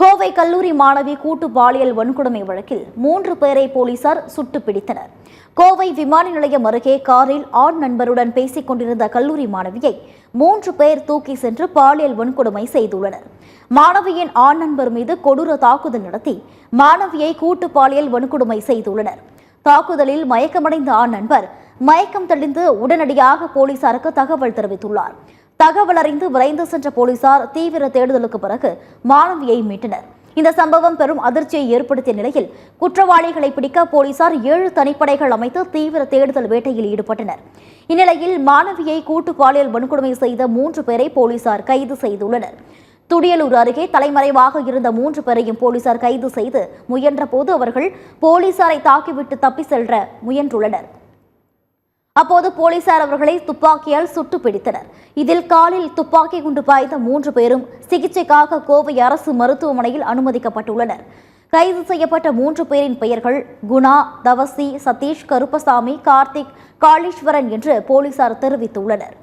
கோவை கல்லூரி மாணவி கூட்டு பாலியல் வன்கொடுமை வழக்கில் 3 பேரை போலீசார் சுட்டு பிடித்தனர். கோவை விமான நிலையம் அருகே காரில் ஆண் நண்பருடன் பேசிக் கொண்டிருந்த கல்லூரி மாணவியை 3 பேர் தூக்கி சென்று பாலியல் வன்கொடுமை செய்துள்ளனர். மாணவியின் ஆண் நண்பர் மீது கொடூர தாக்குதல் நடத்தி மாணவியை கூட்டு பாலியல் வன்கொடுமை செய்துள்ளனர். தாக்குதலில் மயக்கமடைந்த ஆண் நண்பர் மயக்கம் தெளிந்து உடனடியாக போலீசாருக்கு தகவல் தெரிவித்துள்ளார். தகவல் அறிந்து விரைந்து சென்ற போலீசார் தீவிர தேடுதலுக்கு பிறகு மாணவியை மீட்டனர். இந்த சம்பவம் பெரும் அதிர்ச்சியை ஏற்படுத்திய நிலையில் குற்றவாளிகளை பிடிக்க போலீசார் 7 தனிப்படைகள் அமைத்து தீவிர தேடுதல் வேட்டையில் ஈடுபட்டனர். இந்நிலையில் மாணவியை கூட்டு பாலியல் வன்கொடுமை செய்த 3 பேரை போலீசார் கைது செய்துள்ளனர். துடியலூர் அருகே தலைமறைவாக இருந்த 3 பேரையும் போலீசார் கைது செய்து முயன்ற போது அவர்கள் போலீசாரை தாக்கிவிட்டு தப்பி செல்ல முயன்றுள்ளனர். அப்போது போலீசார் அவர்களை துப்பாக்கியால் சுட்டு பிடித்தனர். இதில் காலில் துப்பாக்கி குண்டு பாய்ந்த 3 பேரும் சிகிச்சைக்காக கோவை அரசு மருத்துவமனையில் அனுமதிக்கப்பட்டுள்ளனர். கைது செய்யப்பட்ட 3 பேரின் பெயர்கள் குணா, தவசி, சதீஷ், கருப்பசாமி, கார்த்திக், காளீஸ்வரன் என்று போலீசார் தெரிவித்துள்ளனர்.